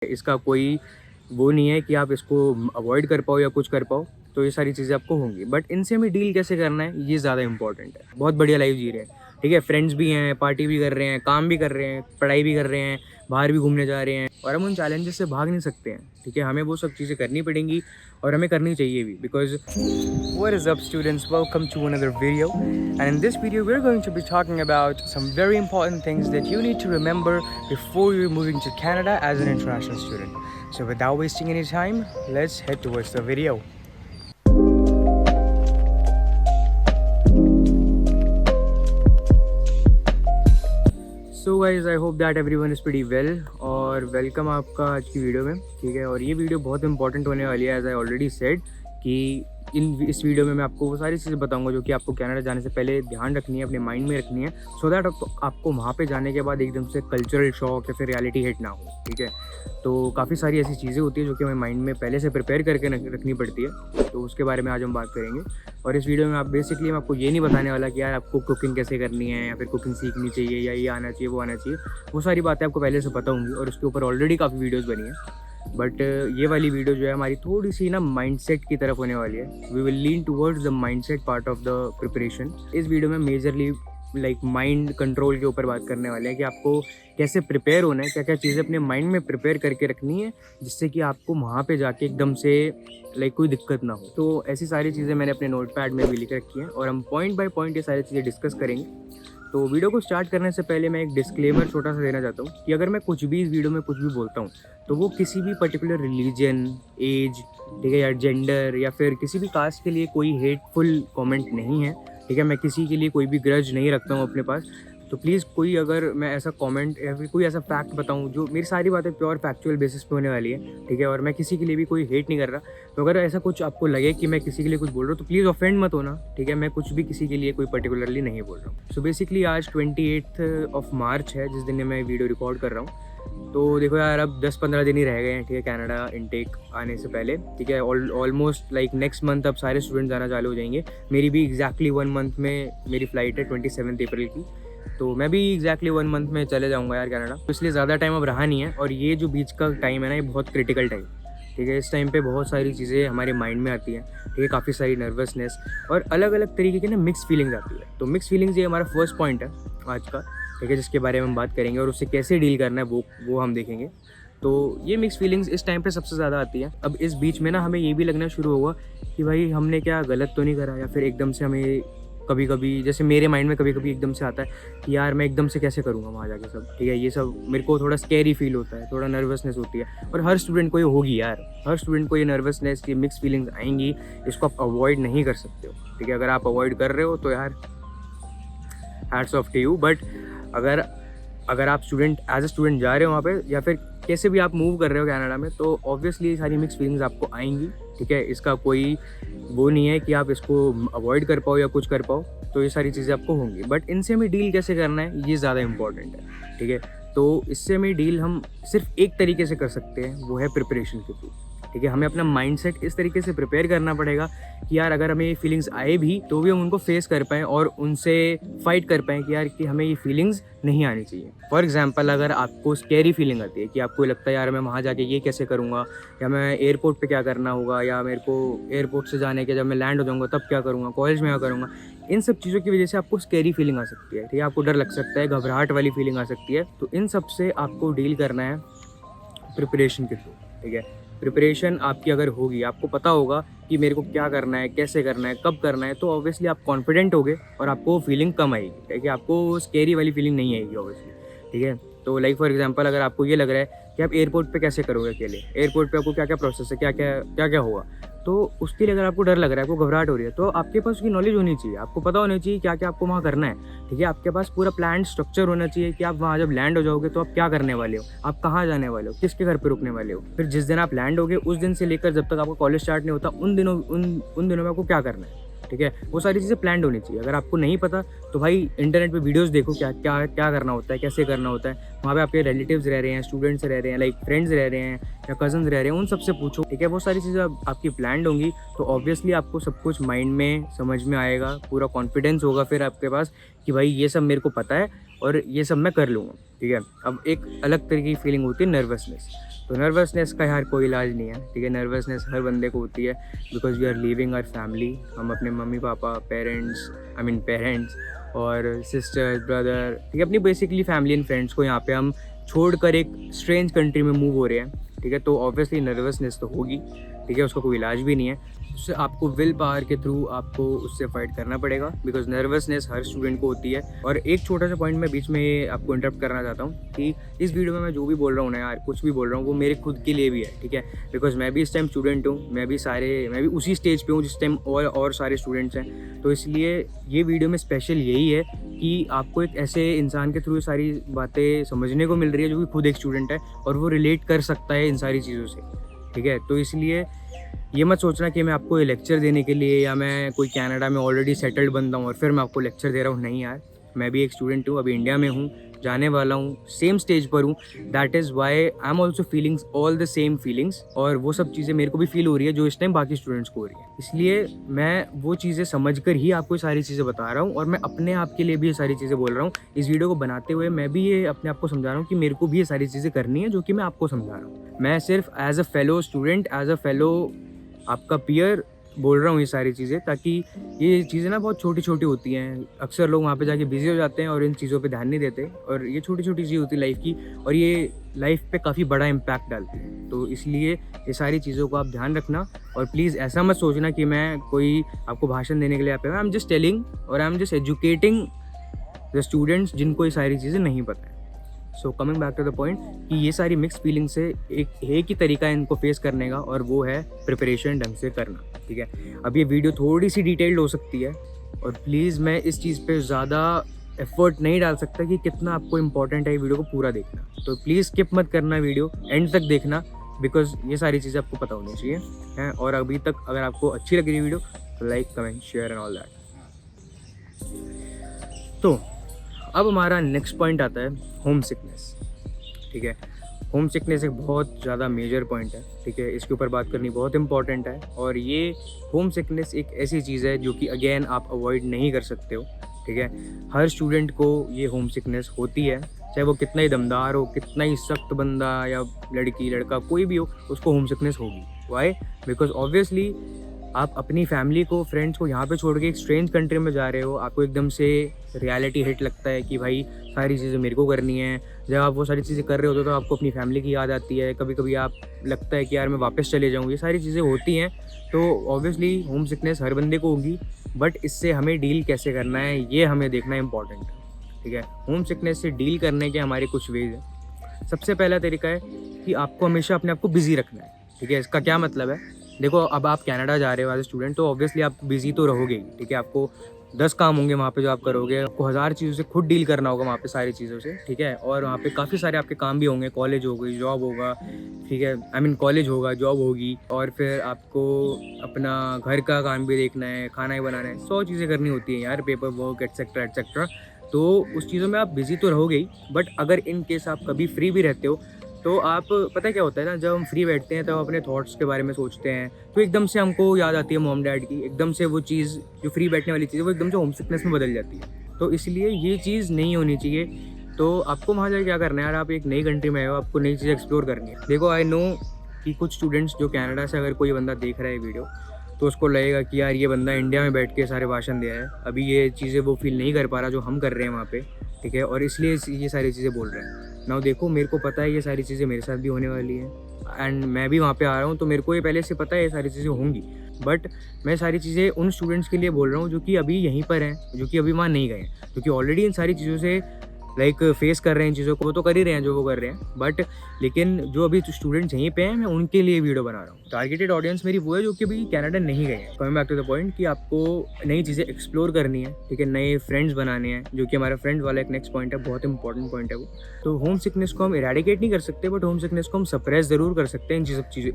इसका कोई वो नहीं है कि आप इसको अवॉइड कर पाओ या कुछ कर पाओ, तो ये सारी चीज़ें आपको होंगी। बट इनसे हमें डील कैसे करना है, ये ज़्यादा इंपॉर्टेंट है। बहुत बढ़िया लाइफ जी रहे हैं, ठीक है, फ्रेंड्स भी हैं, पार्टी भी कर रहे हैं, काम भी कर रहे हैं, पढ़ाई भी कर रहे हैं, बाहर भी घूमने जा रहे हैं, और हम उन चैलेंजेस से भाग नहीं सकते हैं, ठीक है। हमें वो सब चीज़ें करनी पड़ेंगी और हमें करनी चाहिए भी, because what is up students, welcome to another video, and in this video we're going to be talking about some very important things that you need to remember before you're moving to Canada as an international student. So without wasting any time, let's head towards the video. So guys, I hope that everyone is pretty well, और welcome आपका आज की video में, ठीक है। और ये video बहुत इंपॉर्टेंट होने वाली है, एज आई ऑलरेडी सेड कि इस वीडियो में मैं आपको वो सारी चीज़ें बताऊंगा जो कि आपको कनाडा जाने से पहले ध्यान रखनी है, अपने माइंड में रखनी है, सो दैट आपको वहाँ पे जाने के बाद एकदम से कल्चरल शॉक या फिर रियलिटी हिट ना हो, ठीक है। तो काफ़ी सारी ऐसी चीज़ें होती है जो कि हमें माइंड में पहले से प्रिपेयर करके रखनी पड़ती है, तो उसके बारे में आज हम बात करेंगे। और इस वीडियो में आप बेसिकली मैं आपको ये नहीं बताने वाला कि यार आपको कुकिंग कैसे करनी है या फिर कुकिंग सीखनी चाहिए या ये आना चाहिए वो आना चाहिए, वो सारी बातें आपको पहले से पता होंगी और उसके ऊपर ऑलरेडी काफ़ी वीडियोज़ बनी है। बट ये वाली वीडियो जो है हमारी थोड़ी सी ना माइंडसेट की तरफ होने वाली है। We will lean towards the mindset part of the preparation. इस वीडियो में मेजरली लाइक माइंड कंट्रोल के ऊपर बात करने वाले हैं कि आपको कैसे प्रिपेयर होना है, क्या क्या चीज़ें अपने माइंड में प्रिपेयर करके रखनी है जिससे कि आपको वहाँ पे जाके एकदम से लाइक कोई दिक्कत ना हो। तो ऐसी सारी चीज़ें मैंने अपने नोट पैड में भी लिख रखी हैं और हम पॉइंट बाय पॉइंट ये सारी चीज़ें डिस्कस करेंगे। तो वीडियो को स्टार्ट करने से पहले मैं एक डिस्क्लेमर छोटा सा देना चाहता हूँ कि अगर मैं कुछ भी इस वीडियो में कुछ भी बोलता हूँ तो वो किसी भी पर्टिकुलर रिलीजन, एज, ठीक है, या जेंडर या फिर किसी भी कास्ट के लिए कोई हेटफुल कमेंट नहीं है, ठीक है। मैं किसी के लिए कोई भी ग्रज नहीं रखता हूँ अपने पास, तो प्लीज़ कोई अगर मैं ऐसा कमेंट या फिर कोई ऐसा फैक्ट बताऊँ, जो मेरी सारी बातें प्योर फैक्चुअल बेसिस पे होने वाली है, ठीक है, और मैं किसी के लिए भी कोई हेट नहीं कर रहा, तो अगर ऐसा कुछ आपको लगे कि मैं किसी के लिए कुछ बोल रहा हूँ तो प्लीज़ ऑफेंड मत होना, ठीक है। मैं कुछ भी किसी के लिए कोई पर्टिकुलरली नहीं बोल रहा हूँ। सो बेसिकली आज 28 मार्च है जिस दिन मैं वीडियो रिकॉर्ड कर रहा हूँ। तो देखो यार, अब 10-15 दिन ही रह गए हैं, ठीक है, कनाडा इनटेक आने से पहले, ठीक है। ऑलमोस्ट लाइक नेक्स्ट मंथ अब सारे स्टूडेंट्स आना चालू हो जाएंगे। मेरी भी एग्जैक्टली 1 मंथ में मेरी फ़्लाइट है 27 अप्रैल की, तो मैं भी एग्जैक्टली 1 मंथ में चले जाऊंगा यार कनाडा। तो इसलिए ज़्यादा टाइम अब रहा नहीं है, और ये जो बीच का टाइम है ना, ये बहुत क्रिटिकल टाइम, ठीक है। इस टाइम पे बहुत सारी चीज़ें हमारे माइंड में आती हैं, ठीक है, काफ़ी सारी नर्वसनेस और अलग अलग तरीके की ना मिक्स फीलिंग्स आती है। तो मिक्स फीलिंग्स ये हमारा फर्स्ट पॉइंट है आज का, ठीक है, जिसके बारे में हम बात करेंगे और उससे कैसे डील करना है वो हम देखेंगे। तो ये मिक्स फीलिंग्स इस टाइम पे सबसे ज़्यादा आती है। अब इस बीच में ना हमें ये भी लगना शुरू होगा कि भाई हमने क्या गलत तो नहीं करा, या फिर एकदम से हमें कभी कभी, जैसे मेरे माइंड में कभी कभी एकदम से आता है कि यार मैं एकदम से कैसे करूँगा वहाँ जाके सब, ठीक है। ये सब मेरे को थोड़ा स्कैरी फील होता है, थोड़ा नर्वसनेस होती है, और हर स्टूडेंट को ये होगी यार, हर स्टूडेंट को ये नर्वसनेस, ये मिक्स फीलिंग्स आएंगी। इसको आप अवॉइड नहीं कर सकते हो, ठीक है। अगर आप अवॉइड कर रहे हो तो यार hats off to you. But अगर आप एज ए स्टूडेंट जा रहे हो वहाँ पे, या फिर कैसे भी आप मूव कर रहे हो कनाडा में, तो ऑब्वियसली सारी मिक्स फीलिंग्स आपको आएंगी, ठीक है। इसका कोई वो नहीं है कि आप इसको अवॉइड कर पाओ या कुछ कर पाओ, तो ये सारी चीज़ें आपको होंगी। बट इनसे हमें डील कैसे करना है, ये ज़्यादा इंपॉर्टेंट है, ठीक है। तो इससे हमें डील हम सिर्फ एक तरीके से कर सकते हैं, वो है प्रिपरेशन के थ्रू, ठीक है। हमें अपना माइंडसेट इस तरीके से प्रिपेयर करना पड़ेगा कि यार अगर हमें ये फीलिंग्स आए भी तो भी हम उनको फेस कर पाएँ और उनसे फाइट कर पाएँ कि यार कि हमें ये फीलिंग्स नहीं आनी चाहिए। फॉर एग्जांपल, अगर आपको स्कैरी फीलिंग आती है कि आपको लगता है यार मैं वहाँ जाके ये कैसे करूँगा, या मैं एयरपोर्ट पे क्या करना होगा, या मेरे को एयरपोर्ट से जाने के जब मैं लैंड हो जाऊँगा तब क्या करूँगा, कॉलेज में क्या करूँगा, इन सब चीज़ों की वजह से आपको स्कैरी फीलिंग आ सकती है, ठीक है। आपको डर लग सकता है, घबराहट वाली फीलिंग आ सकती है। तो इन सब से आपको डील करना है प्रिपरेशन के थ्रू, ठीक है। प्रिपरेशन आपकी अगर होगी, आपको पता होगा कि मेरे को क्या करना है, कैसे करना है, कब करना है, तो ऑब्वियसली आप कॉन्फिडेंट होगे और आपको फीलिंग कम आएगी, ठीक है। आपको स्कैरी वाली फीलिंग नहीं आएगी ऑब्वियसली, ठीक है। तो लाइक फॉर एग्जांपल, अगर आपको ये लग रहा है कि आप एयरपोर्ट पे कैसे करोगे अकेले, एयरपोर्ट पे आपको क्या क्या प्रोसेस है, क्या क्या होगा, तो उसके लिए अगर आपको डर लग रहा है, आपको घबराहट हो रही है, तो आपके पास उसकी नॉलेज होनी चाहिए, आपको पता होना चाहिए क्या क्या आपको वहाँ करना है, ठीक है। आपके पास पूरा प्लान स्ट्रक्चर होना चाहिए कि आप वहाँ जब लैंड हो जाओगे तो आप क्या करने वाले हो, आप कहाँ जाने वाले हो, किसके घर पे रुकने वाले हो, फिर जिस दिन आप लैंड होगे उस दिन से लेकर जब तक आपका कॉलेज स्टार्ट नहीं होता उन दिनों में आपको क्या करना है, ठीक है। वो सारी चीज़ें प्लान्ड होनी चाहिए। अगर आपको नहीं पता तो भाई इंटरनेट पे वीडियोस देखो क्या क्या क्या करना होता है, कैसे करना होता है। वहाँ पे आपके रिलेटिव्स रह रहे हैं, स्टूडेंट्स रह रहे हैं, लाइक फ्रेंड्स रह रहे हैं या कजन्स रह रहे हैं, उन सबसे पूछो, ठीक है। वो सारी चीज़ें आपकी प्लान्ड होंगी तो ऑब्वियसली आपको सब कुछ माइंड में समझ में आएगा, पूरा कॉन्फिडेंस होगा फिर आपके पास कि भाई ये सब मेरे को पता है और ये सब मैं कर लूँगा, ठीक है। अब एक अलग तरीके की फीलिंग होती है नर्वसनेस। तो नर्वसनेस का यार कोई इलाज नहीं है, ठीक है। नर्वसनेस हर बंदे को होती है because we are leaving our family. हम अपने मम्मी पापा, पेरेंट्स और सिस्टर्स, ब्रदर, ठीक है, अपनी बेसिकली फैमिली एंड फ्रेंड्स को यहाँ पे हम छोड़कर एक स्ट्रेंज कंट्री में मूव हो रहे हैं, ठीक है। तो ऑब्वियसली नर्वसनेस तो होगी, ठीक है, उसका कोई इलाज भी नहीं है। उससे आपको विल पावर के थ्रू आपको उससे फाइट करना पड़ेगा बिकॉज नर्वसनेस हर स्टूडेंट को होती है। और एक छोटा सा पॉइंट मैं बीच में आपको इंटरप्ट करना चाहता हूँ कि इस वीडियो में मैं जो भी बोल रहा हूँ ना यार, कुछ भी बोल रहा हूँ वो मेरे खुद के लिए भी है, ठीक है। बिकॉज मैं भी इस टाइम स्टूडेंट हूँ, मैं भी उसी स्टेज पे हूँ जिस टाइम और सारे स्टूडेंट्स हैं। तो इसलिए ये वीडियो में स्पेशल यही है कि आपको एक ऐसे इंसान के थ्रू ये सारी बातें समझने को मिल रही है जो कि खुद एक स्टूडेंट है और वो रिलेट कर सकता है इन सारी चीज़ों से, ठीक है। तो इसलिए ये मत सोचना कि मैं आपको ये लेक्चर देने के लिए या मैं कोई कनाडा में ऑलरेडी सेटल्ड बंदा हूँ और फिर मैं आपको लेक्चर दे रहा हूँ। नहीं यार, मैं भी एक स्टूडेंट हूँ, अभी इंडिया में हूँ, जाने वाला हूँ, सेम स्टेज पर हूँ। That is why I am also feelings all the same feelings, और वो सब चीज़ें मेरे को भी फील हो रही है जो इस टाइम बाकी स्टूडेंट्स को हो रही है। इसलिए मैं वो चीज़ें समझ कर ही आपको ये सारी चीज़ें बता रहा हूँ और मैं अपने आप के लिए भी ये सारी चीज़ें बोल रहा हूँ। इस वीडियो को बनाते हुए मैं भी ये अपने आप को समझा रहा हूँ कि मेरे को भी ये सारी चीज़ें करनी है जो कि मैं आपको समझा रहा हूँ। मैं सिर्फ as a fellow student, as a fellow आपका पीयर बोल रहा हूँ ये सारी चीज़ें, ताकि ये चीज़ें ना बहुत छोटी छोटी होती हैं। अक्सर लोग वहाँ पे जाके बिजी हो जाते हैं और इन चीज़ों पे ध्यान नहीं देते, और ये छोटी छोटी चीज़ होती है लाइफ की और ये लाइफ पे काफ़ी बड़ा इम्पैक्ट डालती है। तो इसलिए ये सारी चीज़ों को आप ध्यान रखना और प्लीज़ ऐसा मत सोचना कि मैं कोई आपको भाषण देने के लिए आई एम जस्ट टेलिंग और I am just educating the students जिनको ये सारी चीज़ें नहीं पता है। So coming back to the point कि ये सारी मिक्स फीलिंग से एक ही तरीका है इनको फेस करने का, और वो है प्रिपरेशन ढंग से करना, ठीक है। अब ये वीडियो थोड़ी सी डिटेल्ड हो सकती है और प्लीज़ मैं इस चीज़ पे ज़्यादा एफर्ट नहीं डाल सकता कि कितना आपको इंपॉर्टेंट है ये वीडियो को पूरा देखना। तो प्लीज़ स्किप मत करना, वीडियो एंड तक देखना बिकॉज ये सारी चीज़ें आपको पता होनी चाहिए हैं। और अभी तक अगर आपको अच्छी लग रही है वीडियो तो like, comment, share and all that. तो अब हमारा नेक्स्ट पॉइंट आता है होम सिकनेस, ठीक है। होम सिकनेस एक बहुत ज़्यादा मेजर पॉइंट है, ठीक है। इसके ऊपर बात करनी बहुत इंपॉर्टेंट है और ये होम सिकनेस एक ऐसी चीज़ है जो कि अगेन आप अवॉइड नहीं कर सकते हो, ठीक है। हर स्टूडेंट को ये होम सिकनेस होती है, चाहे वो कितना ही दमदार हो, कितना ही सख्त बंदा या लड़की लड़का कोई भी हो, उसको होम सिकनेस होगी। वाई? बिकॉज ऑब्वियसली आप अपनी फैमिली को, फ्रेंड्स को यहाँ पे छोड़ के एक स्ट्रेंज कंट्री में जा रहे हो, आपको एकदम से रियलिटी हिट लगता है कि भाई सारी चीज़ें मेरे को करनी है। जब आप वो सारी चीज़ें कर रहे होते हो तो आपको अपनी फैमिली की याद आती है, कभी कभी आप लगता है कि यार मैं वापस चले जाऊँ, ये सारी चीज़ें होती हैं। तो ऑब्वियसली होम सिकनेस हर बंदे को होगी, बट इससे हमें डील कैसे करना है ये हमें देखना इंपॉर्टेंट है, ठीक है। होम सिकनेस से डील करने के हमारे कुछ वेज हैं। सबसे पहला तरीका है कि आपको हमेशा अपने आप को बिज़ी रखना है, ठीक है। इसका क्या मतलब है? देखो, अब आप कनाडा जा रहे हो एज ए स्टूडेंट तो ऑब्वियसली आप बिजी तो रहोगे ही, ठीक है। आपको 10 काम होंगे वहाँ पे जो आप करोगे, आपको 1000 चीज़ों से खुद डील करना होगा वहाँ पे, सारी चीज़ों से, ठीक है। और वहाँ पे काफ़ी सारे आपके काम भी होंगे, कॉलेज हो गई, जॉब होगा, ठीक है। कॉलेज होगा, जॉब होगी, और फिर आपको अपना घर का काम भी देखना है, खाना ही बनाना है, 100 चीज़ें करनी होती हैं यार, पेपर वर्क एट्सेट्रा एट्सेट्रा। तो उस चीज़ों में आप बिज़ी तो रहोगे ही, बट अगर इन केस आप कभी फ्री भी रहते हो तो आप, पता क्या होता है ना, जब हम फ्री बैठते हैं तब अपने थॉट्स के बारे में सोचते हैं तो एकदम से हमको याद आती है मॉम डैड की, एकदम से वो चीज़ जो फ्री बैठने वाली चीज़ है वो एकदम से होम सिकनेस में बदल जाती है। तो इसलिए ये चीज़ नहीं होनी चाहिए। तो आपको वहाँ जाकर क्या करना है यार, आप एक नई कंट्री में आए हो, आपको नई चीज़ें एक्सप्लोर करनी है। देखो, आई नो कि कुछ स्टूडेंट्स जो कनाडा से अगर कोई बंदा देख रहा है वीडियो तो उसको लगेगा कि यार ये बंदा इंडिया में बैठ के सारे भाषण दे रहा है, अभी ये चीज़ें वो फील नहीं कर पा रहा जो हम कर रहे हैं वहाँ पे, ठीक है, और इसलिए ये सारी चीज़ें बोल रहे हैं। ना देखो, मेरे को पता है ये सारी चीज़ें मेरे साथ भी होने वाली हैं एंड मैं भी वहाँ पे आ रहा हूँ, तो मेरे को ये पहले से पता है ये सारी चीज़ें होंगी। बट मैं सारी चीज़ें उन स्टूडेंट्स के लिए बोल रहा हूँ जो कि अभी यहीं पर हैं, जो कि अभी वहाँ नहीं गए हैं, जो कि ऑलरेडी इन सारी चीज़ों से लाइक फेस कर रहे हैं, इन चीज़ों को वो तो कर ही रहे हैं जो वो कर रहे हैं, बट लेकिन जो अभी स्टूडेंट्स यहीं पे हैं मैं उनके लिए वीडियो बना रहा हूँ। टारगेटेड ऑडियंस मेरी वो है जो कि अभी कनाडा नहीं गए हैं। Coming back to the point कि आपको नई चीज़ें एक्सप्लोर करनी है, ठीक है, नए फ्रेंड्स बनाने हैं, जो कि हमारा फ्रेंड वाला एक नेक्स्ट पॉइंट है, बहुत इंपॉर्टेंट पॉइंट है वो। तो होम सिकनेस को हम इरेडिकेट नहीं कर सकते, बट होम सिकनेस को हम सप्रेस ज़रूर कर सकते हैं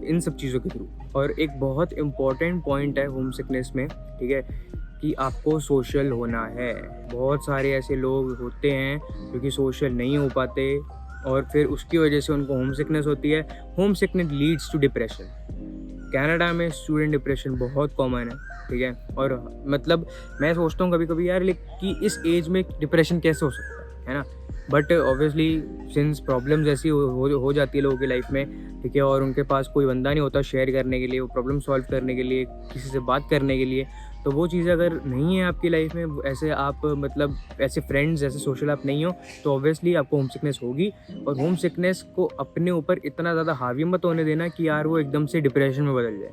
इन सब चीज़ों के थ्रू। और एक बहुत इंपॉर्टेंट पॉइंट है होम सिकनेस में, ठीक है, कि आपको सोशल होना है। बहुत सारे ऐसे लोग होते हैं जो कि सोशल नहीं हो पाते और फिर उसकी वजह से उनको होम सिकनेस होती है। Home sickness leads to depression. Canada में स्टूडेंट डिप्रेशन बहुत कॉमन है, ठीक है। और मतलब मैं सोचता हूँ कभी कभी यार कि इस एज में डिप्रेशन कैसे हो सकता है ना। बट ऑब्वियसली सिंस प्रॉब्लम्स ऐसी हो जाती है लोगों की लाइफ में, ठीक है, और उनके पास कोई बंदा नहीं होता शेयर करने के लिए, वो प्रॉब्लम सॉल्व करने के लिए, किसी से बात करने के लिए, तो वो चीज़ें अगर नहीं है आपकी लाइफ में, ऐसे आप मतलब ऐसे फ्रेंड्स, ऐसे सोशल आप नहीं हो, तो ऑब्वियसली आपको होम सिकनेस होगी। और होम सिकनेस को अपने ऊपर इतना ज़्यादा हावी मत होने देना कि यार वो एकदम से डिप्रेशन में बदल जाए,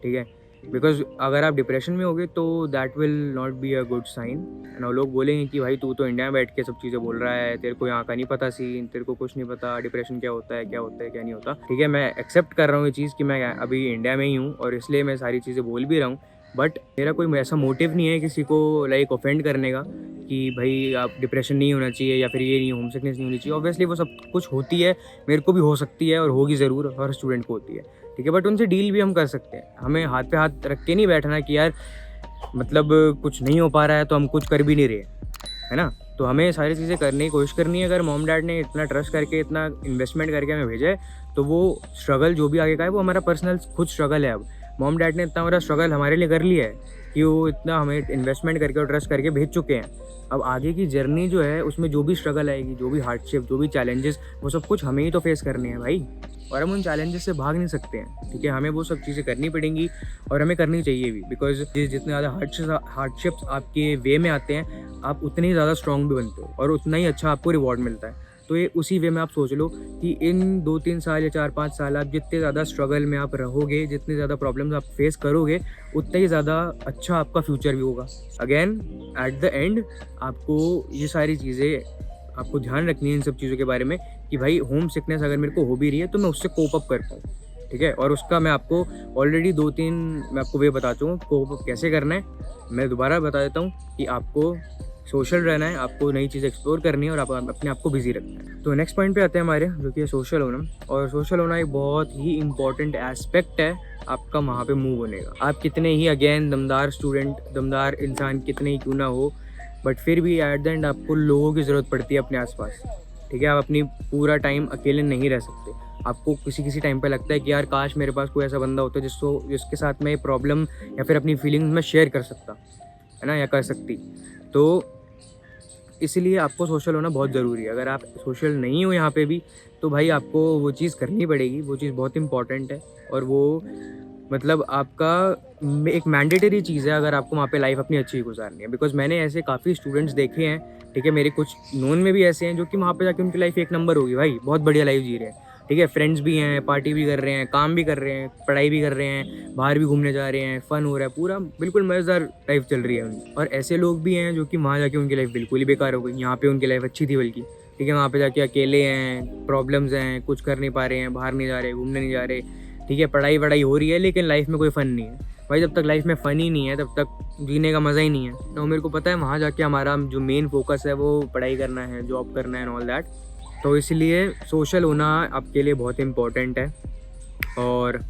ठीक है। बिकॉज अगर आप डिप्रेशन में होगे तो that will not be a good sign. ना लोग बोलेंगे कि भाई तू तो इंडिया में बैठ के सब चीज़ें बोल रहा है, तेरे को यहाँ का नहीं पता सीन, तेरे को कुछ नहीं पता डिप्रेशन क्या होता है, क्या होता है, क्या नहीं होता, ठीक है। मैं एक्सेप्ट कर रहा हूँ ये चीज़ कि मैं अभी इंडिया में ही हूँ और इसलिए मैं सारी चीज़ें बोल भी रहा हूँ, बट मेरा कोई ऐसा मोटिव नहीं है किसी को लाइक ऑफेंड करने का कि भाई आप डिप्रेशन नहीं होना चाहिए या फिर ये नहीं, होम सिकनेस नहीं होनी चाहिए। ऑब्वियसली वो सब कुछ होती है, मेरे को भी हो सकती है और होगी ज़रूर, हर स्टूडेंट को होती है, ठीक है। बट उनसे डील भी हम कर सकते हैं, हमें हाथ पे हाथ रख के नहीं बैठना कि यार मतलब कुछ नहीं हो पा रहा है तो हम कुछ कर भी नहीं रहे, है ना। तो हमें सारी चीज़ें करने की कोशिश करनी है। अगर मॉम डैड ने इतना ट्रस्ट करके, इतना इन्वेस्टमेंट करके हमें भेजा है, तो वो स्ट्रगल जो भी आगे का है वो हमारा पर्सनल खुद स्ट्रगल है। अब मॉम डैड ने इतना हमारा स्ट्रगल हमारे लिए कर लिया है कि वो इतना हमें इन्वेस्टमेंट करके और ट्रस्ट करके भेज चुके हैं। अब आगे की जर्नी जो है उसमें जो भी स्ट्रगल आएगी, जो भी हार्डशिप, जो भी चैलेंजेस, वो सब कुछ हमें ही तो फेस करने हैं भाई, और हम उन चैलेंजेस से भाग नहीं सकते हैं, ठीक है। हमें वो सब चीज़ें करनी पड़ेंगी और हमें करनी चाहिए भी, बिकॉज जितने ज़्यादा हार्डशिप्स आपके वे में आते हैं, आप उतने ही ज़्यादा स्ट्रॉन्ग भी बनते हो और उतना ही अच्छा आपको रिवॉर्ड मिलता है। तो ये उसी वे में आप सोच लो कि इन 2-3 साल या 4-5 साल आप जितने ज़्यादा स्ट्रगल में आप रहोगे, जितनी ज़्यादा प्रॉब्लम्स आप फेस करोगे, उतना ही ज़्यादा अच्छा आपका फ्यूचर भी होगा। अगेन एट द एंड आपको ये सारी चीज़ें आपको ध्यान रखनी है इन सब चीज़ों के बारे में कि भाई होम सिकनेस अगर मेरे को हो भी रही है तो मैं उससे कोप अप कर पाऊँ, ठीक है। और उसका मैं आपको ऑलरेडी 2-3 मैं आपको वे बता चुका हूँ कोप अप कैसे करना है। मैं दोबारा बता देता हूँ कि आपको सोशल रहना है, आपको नई चीज़ एक्सप्लोर करनी है और आप अपने आप को बिजी रखना है। तो नेक्स्ट पॉइंट पे आते हैं हमारे, जो कि है सोशल होना। और सोशल होना एक बहुत ही इंपॉर्टेंट एस्पेक्ट है आपका वहाँ पे मूव होने का। आप कितने ही अगेन दमदार स्टूडेंट, दमदार इंसान कितने ही क्यों ना हो, बट फिर भी एट द एंड आपको लोगों की ज़रूरत पड़ती है अपने आसपास, ठीक है। आप अपनी पूरा टाइम अकेले नहीं रह सकते। आपको किसी टाइम पे लगता है कि यार काश मेरे पास कोई ऐसा बंदा होता जिसके साथ मैं प्रॉब्लम या फिर अपनी फीलिंग्स में शेयर कर सकता, है ना, या कर सकती। तो इसलिए आपको सोशल होना बहुत ज़रूरी है। अगर आप सोशल नहीं हो यहाँ पे भी, तो भाई आपको वो चीज़ करनी पड़ेगी, वो चीज़ बहुत इंपॉर्टेंट है और वो मतलब आपका एक मैंडेटरी चीज़ है अगर आपको वहाँ पे लाइफ अपनी अच्छी गुजारनी है। बिकॉज मैंने ऐसे काफ़ी स्टूडेंट्स देखे हैं, ठीक है, मेरे कुछ नोन में भी ऐसे हैं जो कि वहाँ पे जाके उनकी लाइफ एक नंबर होगी भाई, बहुत बढ़िया लाइफ जी रहे हैं, ठीक है। फ्रेंड्स भी हैं, पार्टी भी कर रहे हैं, काम भी कर रहे हैं, पढ़ाई भी कर रहे हैं, बाहर भी घूमने जा रहे हैं, फ़न हो रहा है, पूरा बिल्कुल मज़ेदार लाइफ चल रही है उनकी। और ऐसे लोग भी हैं जो कि वहाँ जाके उनकी लाइफ बिल्कुल ही बेकार हो गई। यहाँ पे उनकी लाइफ अच्छी थी बल्कि, ठीक है, वहाँ पे जाके अकेले हैं, प्रॉब्लम्स हैं, कुछ कर नहीं पा रहे हैं, बाहर नहीं जा रहे, घूमने नहीं जा रहे, ठीक है, पढ़ाई वढ़ाई हो रही है लेकिन लाइफ में कोई फ़न नहीं है भाई। जब तक लाइफ में फ़न ही नहीं है तब तक जीने का मज़ा ही नहीं है। तो मेरे को पता है वहाँ जाके हमारा जो मेन फोकस है वो पढ़ाई करना है, जॉब करना है एंड ऑल दैट। तो इसलिए सोशल होना आपके लिए बहुत इम्पोर्टेंट है। और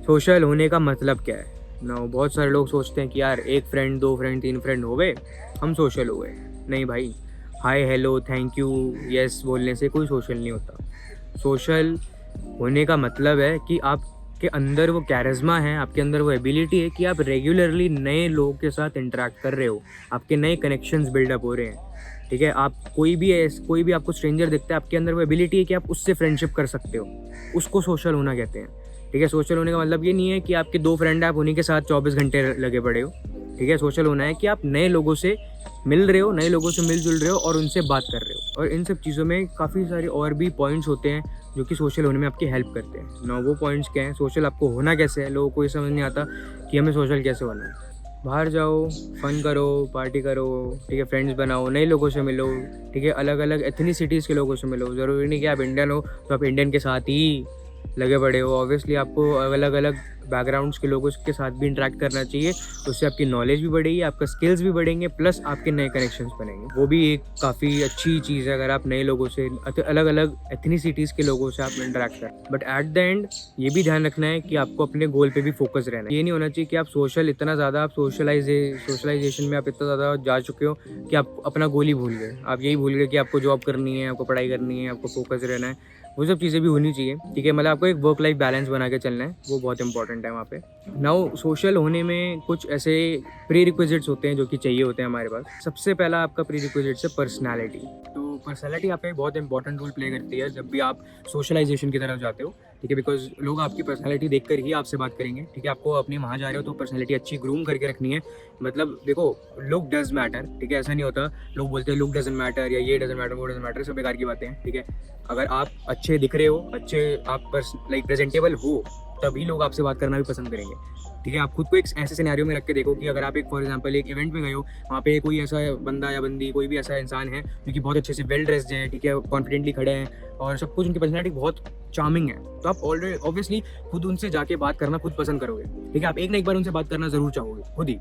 सोशल होने का मतलब क्या है ना, बहुत सारे लोग सोचते हैं कि यार 1 फ्रेंड, 2 फ्रेंड, 3 फ्रेंड हो गए हम सोशल हो गए। नहीं भाई, hi hello thank you yes बोलने से कोई सोशल नहीं होता। सोशल होने का मतलब है कि आपके अंदर वो कैरिज्मा है, आपके अंदर वो एबिलिटी है कि आप रेगुलरली नए लोगों के साथ इंटरेक्ट कर रहे हो, आपके नए कनेक्शंस बिल्डअप हो रहे हैं, ठीक है। आप कोई भी आपको स्ट्रेंजर दिखता है, आपके अंदर वो एबिलिटी है कि आप उससे फ्रेंडशिप कर सकते हो, उसको सोशल होना कहते हैं, ठीक है। सोशल होने का मतलब ये नहीं है कि आपके 2 फ्रेंड हैं, आप उन्हीं के साथ 24 घंटे लगे पड़े हो, ठीक है। सोशल होना है कि आप नए लोगों से मिल रहे हो, नए लोगों से मिलजुल रहे हो और उनसे बात कर रहे हो। और इन सब चीज़ों में काफ़ी सारे और भी पॉइंट्स होते हैं जो कि सोशल होने में आपकी हेल्प करते हैं ना। वो पॉइंट्स क्या हैं, सोशल आपको होना कैसे है, लोगों को ये समझ नहीं आता कि हमें सोशल कैसे होना है। बाहर जाओ, फ़न करो, पार्टी करो, ठीक है, फ्रेंड्स बनाओ, नए लोगों से मिलो, ठीक है, अलग अलग एथनिसिटीज़ के लोगों से मिलो। ज़रूरी नहीं कि आप इंडियन हो तो आप इंडियन के साथ ही लगे पड़े हो। ऑब्वियसली आपको अलग अलग बैकग्राउंड्स के लोगों के साथ भी इंटरेक्ट करना चाहिए, उससे आपकी नॉलेज भी बढ़ेगी, आपका स्किल्स भी बढ़ेंगे, प्लस आपके नए कनेक्शंस बनेंगे। वो भी एक काफ़ी अच्छी चीज़ है अगर आप नए लोगों से, अलग अलग एथनिसिटीज़ के लोगों से आप इंटरेक्ट करें। बट एट द एंड ये भी ध्यान रखना है कि आपको अपने गोल पे भी फोकस रहना है। ये नहीं होना चाहिए कि आप सोशल इतना ज़्यादा, आप सोशलाइजेशन में आप इतना ज़्यादा जा चुके हो कि आप अपना गोल ही भूल गए। आप यही भूल गए कि आपको जॉब करनी है, आपको पढ़ाई करनी है, आपको फोकस रहना है। वो सब चीज़ें भी होनी चाहिए, ठीक है। मतलब आपको एक वर्क लाइफ बैलेंस बना के चलना है, वो बहुत इंपॉर्टेंट इंपॉर्टेंट है वहाँ पे। नाउ सोशल होने में कुछ ऐसे प्री रिक्विजिट्स होते हैं जो कि चाहिए होते हैं हमारे पास। सबसे पहला आपका प्री रिक्विजिट्स है पर्सनैलिटी। तो पर्सनैलिटी यहाँ पे बहुत इंपॉर्टेंट रोल प्ले करती है जब भी आप सोशलाइजेशन की तरफ जाते हो, ठीक है, बिकॉज लोग आपकी पर्सनैलिटी देखकर ही आपसे बात करेंगे, ठीक है। आपको अपनी वहाँ जा रहे हो तो पर्सनैलिटी अच्छी ग्रूम करके रखनी है। मतलब देखो, लुक डज मैटर, ठीक है, ऐसा नहीं होता। लोग बोलते हैं लुक डजंट मैटर या ये डजंट मैटर वो डजंट मैटर, सब बेकार की बातें हैं, ठीक है। अगर आप अच्छे दिख रहे हो, अच्छे आप लाइक प्रेजेंटेबल हो, तभी लोग आपसे बात करना भी पसंद करेंगे, ठीक है। आप खुद को एक ऐसे सिनेरियो में रख के देखो कि अगर आप एक फॉर एग्जांपल एक इवेंट में गए हो, वहाँ पे कोई ऐसा बंदा या बंदी, कोई भी ऐसा इंसान है जो कि बहुत अच्छे से वेल ड्रेस्ड है, ठीक है, कॉन्फिडेंटली खड़े हैं और सब कुछ, उनकी पर्सनैलिटी बहुत चार्मिंग है, तो आप ऑलरेडी ऑब्वियसली खुद उनसे जाके बात करना खुद पसंद करोगे, ठीक है। आप एक ना एक बार उनसे बात करना जरूर चाहोगे खुद ही।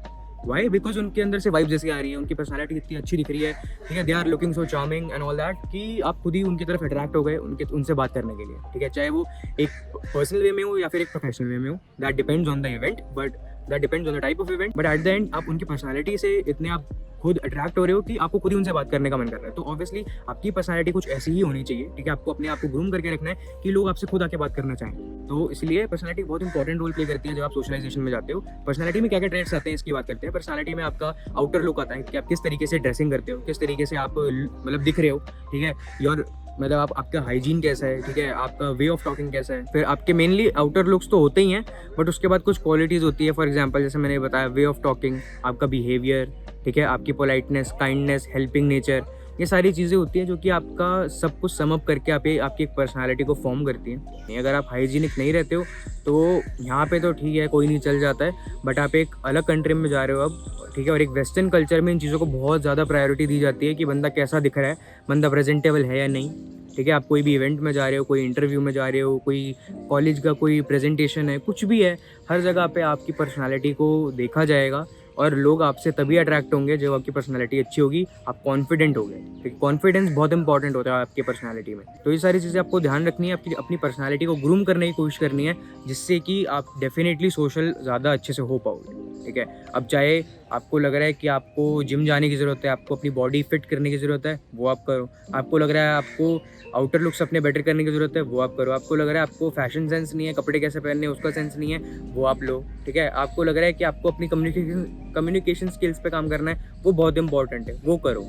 वाई? बिकॉज उनके अंदर से वाइब जैसी आ रही है, उनकी पर्सनैलिटी इतनी अच्छी दिख रही है, ठीक है, they are looking so charming and all that, कि आप खुद ही उनकी तरफ अट्रैक्ट हो गए उनसे बात करने के लिए, ठीक है। चाहे वो एक पर्सनल वे में हो या फिर एक प्रोफेशनल वे में हो, that depends on the event, but that depends on the type of event, but at the end आप उनकी पर्सनैलिटी से इतने आप खुद अट्रैक्ट हो रहे हो कि आपको खुद ही उनसे बात करने का मन कर रहा है। तो ऑब्वियसली आपकी पर्सनैलिटी कुछ ऐसी ही होनी चाहिए, ठीक है। आपको अपने आप को ग्रूम करके रखना है कि लोग आपसे खुद आके बात करना चाहें। तो इसलिए पर्सनैलिटी बहुत इंपॉर्टेंट रोल प्ले करती है जब आप सोशलाइजेशन में जाते हो। पर्सनैलिटी में क्या क्या ट्रेड्स आते हैं इसकी बात करते हैं। पर्सनैलिटी में आपका आउटर लुक आता है कि आप किस तरीके से ड्रेसिंग करते हो, किस तरीके से आप मतलब दिख रहे हो, ठीक है। योर मतलब आपका हाइजीन कैसा है, ठीक है, आपका वे ऑफ टॉकिंग कैसा है। फिर आपके मेनली आउटर लुक्स तो होते ही हैं, बट उसके बाद कुछ क्वालिटीज़ होती है। फॉर एग्जांपल जैसे मैंने बताया, वे ऑफ टॉकिंग, आपका बिहेवियर, ठीक है, आपकी पोलाइटनेस, काइंडनेस, हेल्पिंग नेचर, ये सारी चीज़ें होती हैं जो कि आपका सब कुछ सम अप करके आपकी एक पर्सनालिटी को फॉर्म करती हैं। अगर आप हाइजीनिक नहीं रहते हो तो यहाँ पे तो ठीक है, कोई नहीं, चल जाता है, बट आप एक अलग कंट्री में जा रहे हो अब, ठीक है, और एक वेस्टर्न कल्चर में इन चीज़ों को बहुत ज़्यादा प्रायोरिटी दी जाती है कि बंदा कैसा दिख रहा है, बंदा प्रेजेंटेबल है या नहीं, ठीक है। आप कोई भी इवेंट में जा रहे हो, कोई इंटरव्यू में जा रहे हो, कोई कॉलेज का कोई प्रेजेंटेशन है, कुछ भी है, हर जगह पे आपकी पर्सनालिटी को देखा जाएगा और लोग आपसे तभी अट्रैक्ट होंगे जब आपकी पर्सनालिटी अच्छी होगी, आप कॉन्फिडेंट हो गए, ठीक है। कॉन्फिडेंस बहुत इंपॉर्टेंट होता है आपकी पर्सनालिटी में। तो ये सारी चीज़ें आपको ध्यान रखनी है, अपनी पर्सनालिटी को ग्रूम करने की कोशिश करनी है, जिससे कि आप डेफिनेटली सोशल ज़्यादा अच्छे से हो पाओगे, ठीक है। अब चाहे आपको लग रहा है कि आपको जिम जाने की ज़रूरत है, आपको अपनी बॉडी फिट करने की ज़रूरत है, वो आप करो। आपको लग रहा है आपको आउटर लुक्स अपने बेटर करने की ज़रूरत है, वो आप करो। आपको लग रहा है आपको फैशन सेंस नहीं है, कपड़े कैसे पहनने उसका सेंस नहीं है, वो आप लो, ठीक है। आपको लग रहा है कि आपको अपनी कम्युनिकेशन स्किल्स पे काम करना है, वो बहुत इंपॉर्टेंट है, वो करो,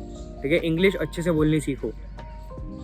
ठीक है। इंग्लिश अच्छे से बोलनी सीखो।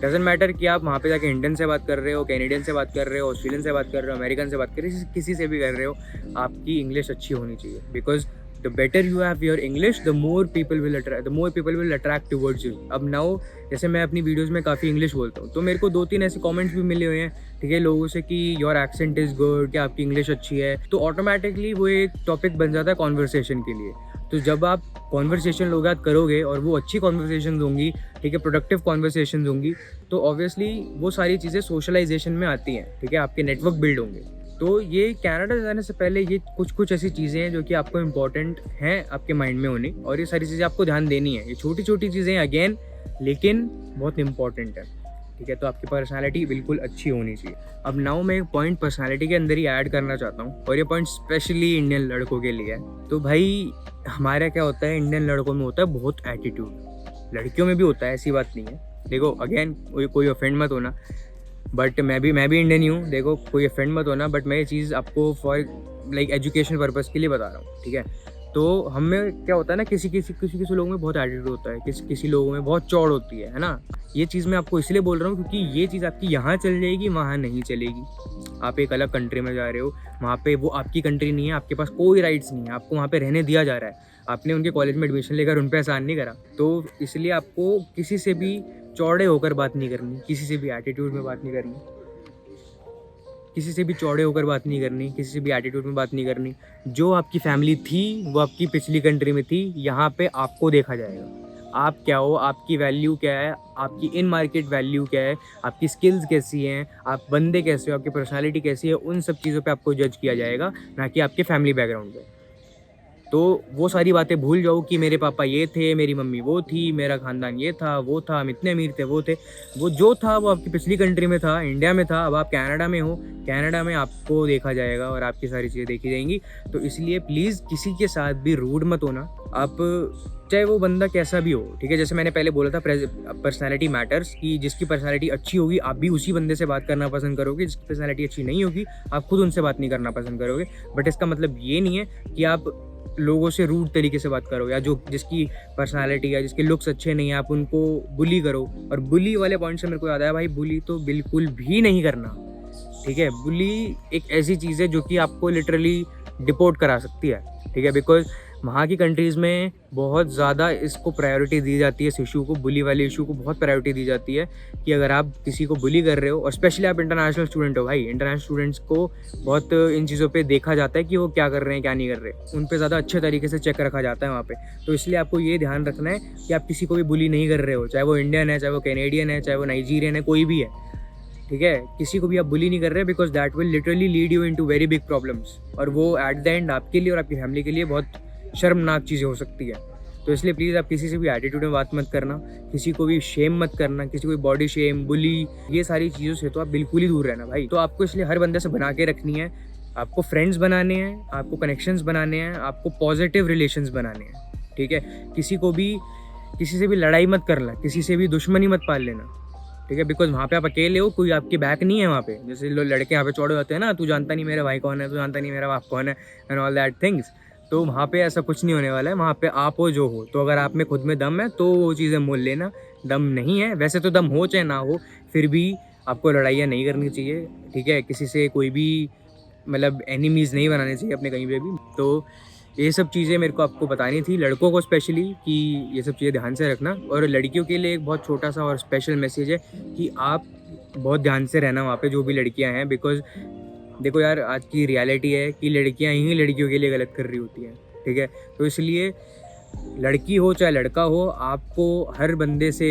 डजेंट मैटर कि आप वहाँ पे जाके इंडियन से बात कर रहे हो, कैनेडियन से बात कर रहे हो, ऑस्ट्रेलियन से बात कर रहे हो, अमेरिकन से बात कर रहे हो, किसी से भी कर रहे हो, आपकी इंग्लिश अच्छी होनी चाहिए। Because the better you have your English, the more people will attract towards you. अब नाउ जैसे मैं अपनी वीडियोज़ में काफ़ी इंग्लिश बोलता हूँ, तो मेरे को 2-3 ऐसे कमेंट्स भी मिले हुए हैं, ठीक है, लोगों से कि योर एक्सेंट इज़ गुड, कि आपकी इंग्लिश अच्छी है, तो ऑटोमेटिकली वो एक टॉपिक बन जाता है कॉन्वर्सेशन के लिए। तो जब आप कॉन्वर्सेशन लोग याद करोगे और वो अच्छी कॉन्वर्सेशन होंगी, ठीक है, प्रोडक्टिव कॉन्वर्सेशन होंगी, तो ऑब्वियसली वो सारी चीज़ें सोशलाइजेशन में आती हैं, ठीक है, आपके नेटवर्क बिल्ड होंगे। तो ये कनाडा जाने से पहले ये कुछ ऐसी चीज़ें हैं जो कि आपको इंपॉर्टेंट हैं आपके माइंड में होनी, और ये सारी चीज़ें आपको ध्यान देनी है। ये छोटी छोटी चीज़ें अगेन, लेकिन बहुत इंपॉर्टेंट है, ठीक है। तो आपकी पर्सनालिटी बिल्कुल अच्छी होनी चाहिए। अब नाउ मैं एक पॉइंट पर्सनालिटी के अंदर ही ऐड करना चाहता हूँ, और ये पॉइंट स्पेशली इंडियन लड़कों के लिए है। तो भाई हमारा क्या होता है, इंडियन लड़कों में होता है बहुत एटीट्यूड, लड़कियों में भी होता है, ऐसी बात नहीं है। देखो अगेन कोई ऑफेंड मत होना, बट मैं भी इंडियन ही हूँ, देखो कोई ऑफेंड मत होना, बट मैं ये चीज़ आपको फॉर लाइक एजुकेशन पर्पज़ के लिए बता रहा हूँ, ठीक है। तो हमें क्या होता है ना, किसी लोगों में बहुत एटीट्यूड होता है, किसी लोगों में बहुत चौड़ होती है ना। ये चीज़ मैं आपको इसलिए बोल रहा हूँ क्योंकि ये चीज़ आपकी यहाँ चल जाएगी, वहाँ नहीं चलेगी। आप एक अलग कंट्री में जा रहे हो, वहाँ पे वो आपकी कंट्री नहीं है, आपके पास कोई राइट्स नहीं है, आपको वहाँ पे रहने दिया जा रहा है, आपने उनके कॉलेज में एडमिशन लेकर उन पर एहसान नहीं करा। तो इसलिए आपको किसी से भी चौड़े होकर बात नहीं करनी, किसी से भी एटीट्यूड में बात नहीं करनी, किसी से भी चौड़े होकर बात नहीं करनी, किसी से भी एटीट्यूड में बात नहीं करनी। जो आपकी फैमिली थी वो आपकी पिछली कंट्री में थी, यहाँ पे आपको देखा जाएगा, आप क्या हो, आपकी वैल्यू क्या है, आपकी इन मार्केट वैल्यू क्या है, आपकी स्किल्स कैसी हैं, आप बंदे कैसे हो, आपकी पर्सनालिटी कैसी है, उन सब चीज़ों पे आपको जज किया जाएगा, ना कि आपके फैमिली बैकग्राउंड पे। तो वो सारी बातें भूल जाओ कि मेरे पापा ये थे, मेरी मम्मी वो थी, मेरा ख़ानदान ये था, वो था, हम इतने अमीर थे, वो थे। वो जो था वो आपकी पिछली कंट्री में था, इंडिया में था, अब आप कनाडा में हो, कनाडा में आपको देखा जाएगा और आपकी सारी चीज़ें देखी जाएंगी। तो इसलिए प्लीज़ किसी के साथ भी रूड मत होना। आप चाहे वो बंदा कैसा भी हो, ठीक है। जैसे मैंने पहले बोला था पर्सनैलिटी मैटर्स, कि जिसकी पर्सनैलिटी अच्छी होगी आप भी उसी बंदे से बात करना पसंद करोगे, जिसकी पर्सनैलिटी अच्छी नहीं होगी आप खुद उनसे बात नहीं करना पसंद करोगे। बट इसका मतलब ये नहीं है कि आप लोगों से रूड तरीके से बात करो, या जो जिसकी पर्सनालिटी या जिसके लुक्स अच्छे नहीं है आप उनको बुली करो। और बुली वाले पॉइंट से मेरे को याद आया भाई, बुली तो बिल्कुल भी नहीं करना, ठीक है। बुली एक ऐसी चीज़ है जो कि आपको लिटरली डिपोर्ट करा सकती है, ठीक है। बिकॉज वहाँ की कंट्रीज़ में बहुत ज़्यादा इसको प्रायोरिटी दी जाती है, इस इशू को, बुली वाले इशू को बहुत प्रायोरिटी दी जाती है कि अगर आप किसी को बुली कर रहे हो, और स्पेशली आप इंटरनेशनल स्टूडेंट हो भाई, इंटरनेशनल स्टूडेंट्स को बहुत इन चीज़ों पे देखा जाता है कि वो क्या कर रहे हैं क्या नहीं कर रहे, उन पे ज़्यादा अच्छे तरीके से चेक रखा जाता है वहाँ पे। तो इसलिए आपको ये ध्यान रखना है कि आप किसी को भी बुली नहीं कर रहे हो, चाहे वो इंडियन है, चाहे वो कैनेडियन है, चाहे वो नाइजीरियन है, कोई भी है, ठीक है। किसी को भी आप बुली नहीं कर रहे, because that will literally lead you into very big problems, और वो एट द एंड आपके लिए और आपकी फैमिली के लिए बहुत शर्मनाक चीज़ें हो सकती है। तो इसलिए प्लीज़ आप किसी से भी एटीट्यूड में बात मत करना, किसी को भी शेम मत करना, किसी को भी बॉडी शेम, बुली, ये सारी चीज़ों से तो आप बिल्कुल ही दूर रहना भाई। तो आपको इसलिए हर बंदे से बना के रखनी है, आपको फ्रेंड्स बनाने हैं, आपको कनेक्शंस बनाने हैं, आपको पॉजिटिव रिलेशंस बनाने हैं, ठीक है। किसी से भी लड़ाई मत करना, किसी से भी दुश्मनी मत पाल लेना, ठीक है। बिकॉज वहाँ पे आप अकेले हो, कोई आपके बैक नहीं है वहाँ पे। जैसे लोग लड़के यहाँ पे चौड़े होते हैं ना, तू जानता नहीं मेरा भाई कौन है, तू जानता नहीं मेरा बाप कौन है, एंड ऑल दैट थिंग्स। तो वहाँ पे ऐसा कुछ नहीं होने वाला है, वहाँ पे आप हो जो हो। तो अगर आप में खुद में दम है तो वो चीज़ें मोल लेना, दम नहीं है, वैसे तो दम हो चाहे ना हो, फिर भी आपको लड़ाइयाँ नहीं करनी चाहिए, ठीक है। किसी से कोई भी मतलब एनिमीज़ नहीं बनाने चाहिए अपने कहीं पे भी। तो ये सब चीज़ें मेरे को आपको बतानी थी, लड़कों को स्पेशली, कि ये सब चीज़ें ध्यान से रखना। और लड़कियों के लिए एक बहुत छोटा सा और स्पेशल मैसेज है कि आप बहुत ध्यान से रहना वहाँ पे जो भी लड़कियाँ हैं। बिकॉज देखो यार, आज की रियलिटी है कि लड़कियां ही लड़कियों के लिए गलत कर रही होती हैं, ठीक है। तो इसलिए लड़की हो चाहे लड़का हो, आपको हर बंदे से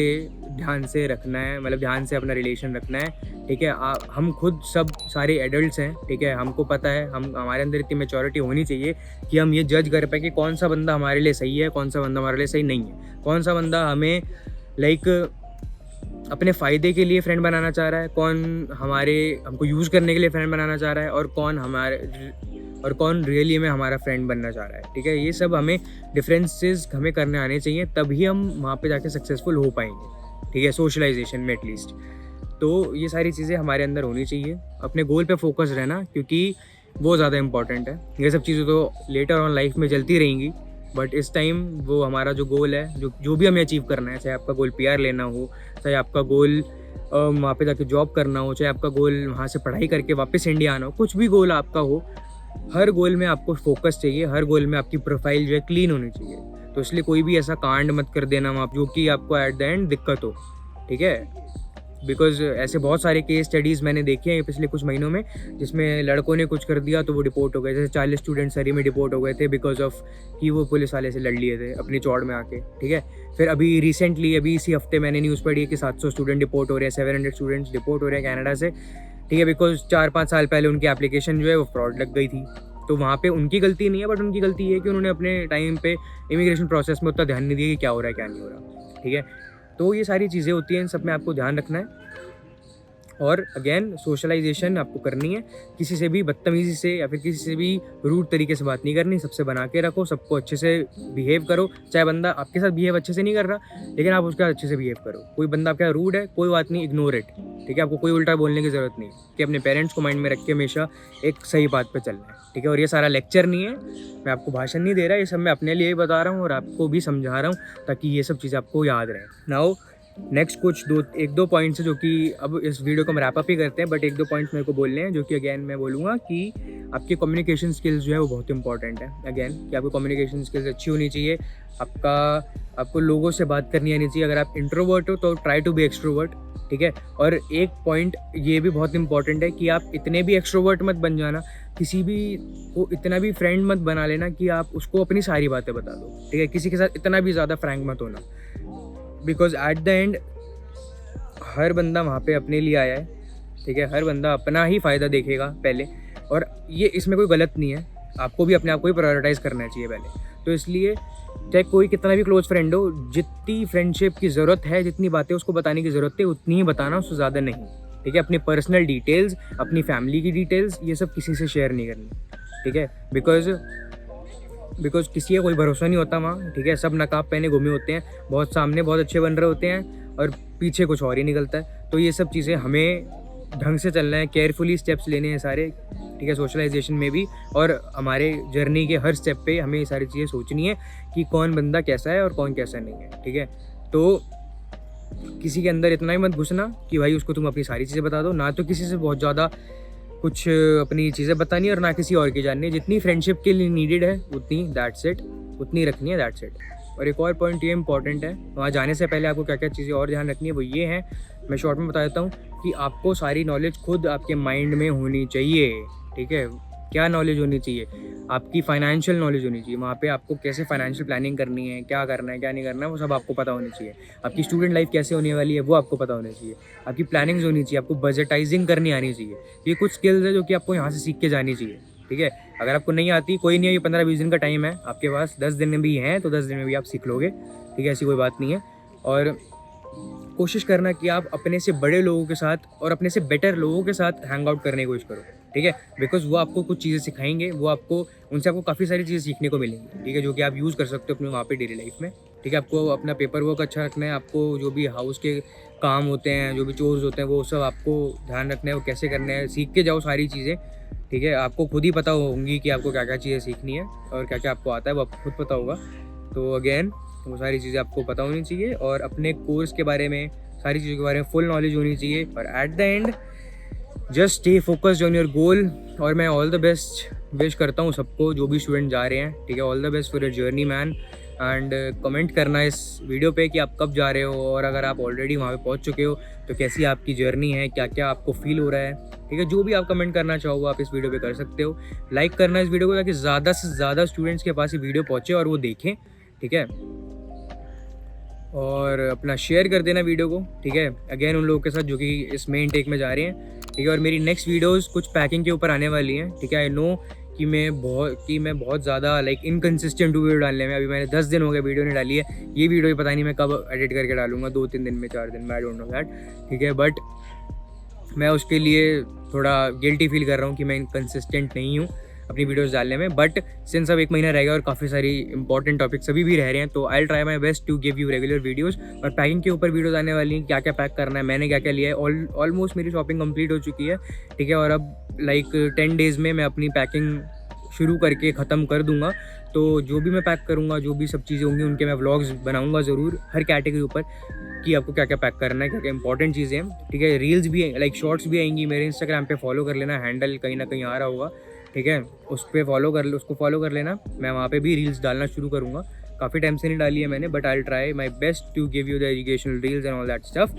ध्यान से रखना है, मतलब ध्यान से अपना रिलेशन रखना है, ठीक है। हम खुद सब सारे एडल्ट्स हैं, ठीक है। हमको पता है, हमारे अंदर इतनी मैच्योरिटी होनी चाहिए कि हम ये जज कर पाए कि कौन सा बंदा हमारे लिए सही है, कौन सा बंदा हमारे लिए सही नहीं है, कौन सा बंदा हमें अपने फ़ायदे के लिए फ्रेंड बनाना चाह रहा है, कौन हमको यूज़ करने के लिए फ्रेंड बनाना चाह रहा है, और कौन रियली में हमारा फ्रेंड बनना चाह रहा है, ठीक है। ये सब हमें डिफरेंसेस हमें करने आने चाहिए, तभी हम वहाँ पे जाके सक्सेसफुल हो पाएंगे, ठीक है, सोशलाइजेशन में एटलीस्ट। तो ये सारी चीज़ें हमारे अंदर होनी चाहिए, अपने गोल पे फोकस रहना, क्योंकि वो ज़्यादा इंपॉर्टेंट है। ये सब चीज़ें तो लेटर ऑन लाइफ में चलती रहेंगी, बट इस टाइम वो हमारा जो गोल है, जो भी हमें अचीव करना है, चाहे आपका गोल PR लेना हो, चाहे आपका गोल वहाँ पे जाके जॉब करना हो, चाहे आपका गोल वहाँ से पढ़ाई करके वापस इंडिया आना हो, कुछ भी गोल आपका हो, हर गोल में आपको फोकस चाहिए, हर गोल में आपकी प्रोफाइल जो है क्लीन होनी चाहिए। तो इसलिए कोई भी ऐसा कांड मत कर देना वहाँ जो कि आपको एट द एंड दिक्कत हो, ठीक है। बिकॉज ऐसे बहुत सारे केस स्टडीज़ मैंने देखे हैं पिछले कुछ महीनों में, जिसमें लड़कों ने कुछ कर दिया तो वो डिपोर्ट हो गए। जैसे 40 स्टूडेंट सरी में डिपोर्ट हो गए थे बिकॉज ऑफ कि वो पुलिस वाले से लड़ लिए थे अपनी चौड़ में आके, ठीक है। फिर अभी रिसेंटली इसी हफ्ते मैंने न्यूज़ पढ़ी है कि 700 स्टूडेंट डिपोर्ट हो रहे हैं, 700 स्टूडेंट्स डिपोर्ट हो रहे हैं कनाडा से, ठीक है। बिकॉज 4-5 साल पहले उनकी एप्लीकेशन जो है वो फ्रॉड लग गई थी। तो वहाँ पे उनकी गलती नहीं है, बट उनकी गलती ये है कि उन्होंने अपने टाइम पे इमिग्रेशन प्रोसेस में उतना ध्यान नहीं दिया कि क्या हो रहा है क्या नहीं हो रहा, ठीक है। तो ये सारी चीज़ें होती हैं, इन सब में आपको ध्यान रखना है। और अगेन सोशलाइजेशन आपको करनी है, किसी से भी बदतमीज़ी से या फिर किसी से भी रूड तरीके से बात नहीं करनी, सबसे बना के रखो, सबको अच्छे से बिहेव करो। चाहे बंदा आपके साथ बिहेव अच्छे से नहीं कर रहा, लेकिन आप उसके साथ अच्छे से बिहेव करो। कोई बंदा आपके साथ रूड है, कोई बात नहीं, इग्नोर इट, ठीक है। आपको कोई उल्टा बोलने की ज़रूरत नहीं, कि अपने पेरेंट्स को माइंड में रख के हमेशा एक सही बात पर चलना है, ठीक है। और ये सारा लेक्चर नहीं है, मैं आपको भाषण नहीं दे रहा, ये सब मैं अपने लिए ही बता रहा हूँ और आपको भी समझा रहा हूँ, ताकि ये सब चीज़ें आपको याद रहे। नाउ नेक्स्ट कुछ 1-2 पॉइंट्स है जो कि अब इस वीडियो को हम रैप अप ही करते हैं, बट 1-2 पॉइंट्स मेरे को बोलने हैं, जो कि अगेन मैं बोलूँगा कि आपकी कम्युनिकेशन स्किल्स जो है वो बहुत इंपॉर्टेंट है। अगेन कि आपकी कम्युनिकेशन स्किल्स अच्छी होनी चाहिए, आपको लोगों से बात करनी आनी चाहिए। अगर आप इंट्रोवर्ट हो तो ट्राई टू बी एक्सट्रोवर्ट, ठीक है। और एक पॉइंट ये भी बहुत इंपॉर्टेंट है कि आप इतने भी एक्सट्रोवर्ट मत बन जाना, किसी भी को इतना भी फ्रेंड मत बना लेना कि आप उसको अपनी सारी बातें बता दो, ठीक है। किसी के साथ इतना भी ज़्यादा फ्रैंक मत होना, बिकॉज एट द एंड हर बंदा वहाँ पे अपने लिए आया है, ठीक है। हर बंदा अपना ही फ़ायदा देखेगा पहले, और ये इसमें कोई गलत नहीं है, आपको भी अपने आप को ही प्रायोरिटाइज़ करना चाहिए पहले। तो इसलिए चाहे कोई कितना भी क्लोज फ्रेंड हो, जितनी फ्रेंडशिप की ज़रूरत है, जितनी बातें उसको बताने की ज़रूरत है, उतनी ही बताना, उससे ज़्यादा नहीं। ठीक है, अपनी पर्सनल डिटेल्स, अपनी फैमिली की डिटेल्स, ये सब किसी से शेयर नहीं करनी। ठीक है, बिकॉज किसी का कोई भरोसा नहीं होता वहाँ। ठीक है, सब नकाब पहने घूमे होते हैं, बहुत सामने बहुत अच्छे बन रहे होते हैं और पीछे कुछ और ही निकलता है। तो ये सब चीज़ें हमें ढंग से चलना है, केयरफुली स्टेप्स लेने हैं सारे। ठीक है, सोशलाइजेशन में भी और हमारे जर्नी के हर स्टेप पे हमें ये सारी चीज़ें सोचनी है कि कौन बंदा कैसा है और कौन कैसा नहीं है। ठीक है, तो किसी के अंदर इतना ही मत घुसना कि भाई उसको तुम अपनी सारी चीज़ें बता दो। ना तो किसी से बहुत ज़्यादा कुछ अपनी चीज़ें बतानी है और ना किसी और की जाननी है। जितनी फ्रेंडशिप के लिए नीडेड है उतनी, दैट्स इट, उतनी रखनी है, दैट्स इट। और एक और पॉइंट ये इंपॉर्टेंट है, वहाँ जाने से पहले आपको क्या क्या चीज़ें और ध्यान रखनी है, वो ये है, मैं शॉर्ट में बता देता हूँ कि आपको सारी नॉलेज खुद आपके माइंड में होनी चाहिए। ठीक है, क्या नॉलेज होनी चाहिए? आपकी फाइनेंशियल नॉलेज होनी चाहिए। वहाँ पे आपको कैसे फाइनेंशियल प्लानिंग करनी है, क्या करना है, क्या नहीं करना है, वो सब आपको पता होनी चाहिए। आपकी स्टूडेंट लाइफ कैसे होने वाली है वो आपको पता होनी चाहिए। आपकी प्लानिंग्स होनी चाहिए, आपको बजटाइजिंग करनी आनी चाहिए। ये कुछ स्किल्स है जो कि आपको यहाँ से सीख के जानी चाहिए। ठीक है, अगर आपको नहीं आती, कोई नहीं है, ये 15-20 दिन का टाइम है आपके पास, 10 दिन में भी हैं तो 10 दिन में भी आप सीख लोगे। ठीक है, ऐसी कोई बात नहीं है। और कोशिश करना कि आप अपने से बड़े लोगों के साथ और अपने से बेटर लोगों के साथ हैंग आउट करने की कोशिश करो। ठीक है, बिकॉज वो आपको कुछ चीज़ें सिखाएंगे, वो आपको, उनसे आपको काफ़ी सारी चीज़ें सीखने को मिलेंगी। ठीक है, जो कि आप यूज़ कर सकते हो अपने वहाँ पे डेली लाइफ में। ठीक है, आपको अपना पेपर वर्क अच्छा रखना है, आपको जो भी हाउस के काम होते हैं, जो भी चोर्स होते हैं, वो सब आपको ध्यान रखना है, वो कैसे करना है, सीख के जाओ सारी चीज़ें। ठीक है, आपको खुद ही पता होंगी कि आपको क्या क्या चीज़ें सीखनी है और क्या क्या आपको आता है, वो आपको खुद पता होगा। तो अगेन, वो सारी चीज़ें आपको पता होनी चाहिए और अपने कोर्स के बारे में, सारी चीज़ों के बारे में फुल नॉलेज होनी चाहिए। और at the end just stay focused on your goal. और मैं ऑल द बेस्ट विश करता हूँ सबको, जो भी स्टूडेंट जा रहे हैं। ठीक है, all the best for your journey man. And comment करना इस वीडियो पे कि आप कब जा रहे हो, और अगर आप ऑलरेडी वहाँ पे पहुँच चुके हो तो कैसी आपकी जर्नी है, क्या क्या आपको फील हो रहा है। ठीक है, जो भी आप कमेंट करना चाहो आप इस वीडियो पे कर सकते हो। लाइक करना इस वीडियो को, ताकि ज़्यादा से ज़्यादा स्टूडेंट्स के पास ये वीडियो पहुँचे और वो देखें। ठीक है, और अपना शेयर कर देना वीडियो को। ठीक है, अगेन उन लोगों के साथ जो कि इस मेन टेक में जा रहे हैं। ठीक है, और मेरी नेक्स्ट वीडियोस कुछ पैकिंग के ऊपर आने वाली हैं। ठीक है, आई नो कि मैं बहुत ज़्यादा इनकन्सिस्टेंट हूँ वीडियो डालने में। अभी मैंने 10 दिन हो गए वीडियो नहीं डाली है। ये वीडियो पता नहीं मैं कब एडिट करके डालूंगा, 2-3 दिन में, 4 दिन में, आई डोंट नो दैट। ठीक है, बट मैं उसके लिए थोड़ा गिल्टी फील कर रहा हूँ कि मैं इनकन्सिस्टेंट नहीं हूँ अपनी वीडियोस डालने में। बट सिंस अब 1 महीना रह गया और काफ़ी सारी इंपॉर्टेंट टॉपिक्स अभी भी रह रहे हैं, तो I try my best to give you regular videos. और पैकिंग के ऊपर वीडियोस आने वाली हैं, क्या क्या पैक करना है, मैंने क्या क्या लिया है। ऑलमोस्ट मेरी शॉपिंग कंप्लीट हो चुकी है। ठीक है, और अब 10 डेज़ में मैं अपनी पैकिंग शुरू करके ख़त्म कर दूंगा। तो जो भी मैं पैक करूँगा, जो भी सब चीज़ें होंगी, उनके मैं व्लॉग्स बनाऊँगा ज़रूर, हर कैटेगरी ऊपर, कि आपको क्या क्या पैक करना है, क्या क्या इंपॉर्टेंट चीज़ें हैं। ठीक है, रील्स भी शॉर्ट्स भी आएंगी। मेरे इंस्टाग्राम पे फॉलो कर लेना, हैंडल कहीं ना कहीं आ रहा होगा। ठीक है, उसको फॉलो कर लेना। मैं वहाँ पे भी रील्स डालना शुरू करूँगा। काफ़ी टाइम से नहीं डाली है मैंने, but I will try my best to give you the educational reels and all that stuff.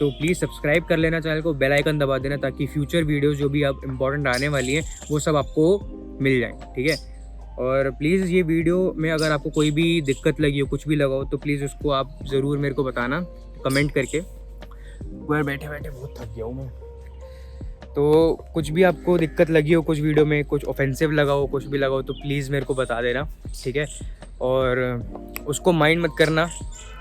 तो प्लीज़ सब्सक्राइब कर लेना चैनल को, बेल आइकन दबा देना, ताकि फ्यूचर वीडियोज़ जो भी आप इंपॉर्टेंट आने वाली हैं वो सब आपको मिल जाएँ। ठीक है, और प्लीज़ ये वीडियो में अगर आपको कोई भी दिक्कत लगी हो, कुछ भी लगा हो, तो प्लीज़ उसको आप ज़रूर मेरे को बताना कमेंट करके। घर बैठे बैठे बहुत थक गया हूँ मैं। तो कुछ भी आपको दिक्कत लगी हो, कुछ वीडियो में कुछ ऑफेंसिव लगा हो, कुछ भी लगा हो, तो प्लीज़ मेरे को बता देना। ठीक है, और उसको माइंड मत करना,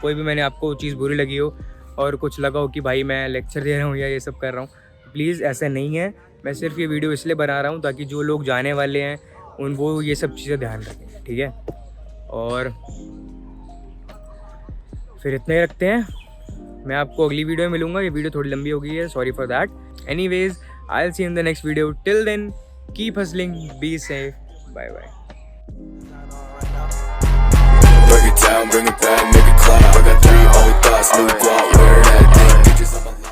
कोई भी मैंने आपको चीज़ बुरी लगी हो और कुछ लगा हो कि भाई मैं लेक्चर दे रहा हूँ या ये सब कर रहा हूँ, प्लीज़ ऐसा नहीं है। मैं सिर्फ ये वीडियो इसलिए बना रहा हूँ ताकि जो लोग जाने वाले हैं वो ये सब चीज़ें ध्यान रखें। ठीक है, और फिर इतना ही रखते हैं। मैं आपको अगली वीडियो में मिलूँगा। ये वीडियो थोड़ी लंबी हो गई है, sorry for that. Anyways, I'll see you in the next video. Till then, keep hustling, be safe. Bye bye. Break it down, bring it back, make it clap. I got 3 old thoughts, new guap, wear that thing.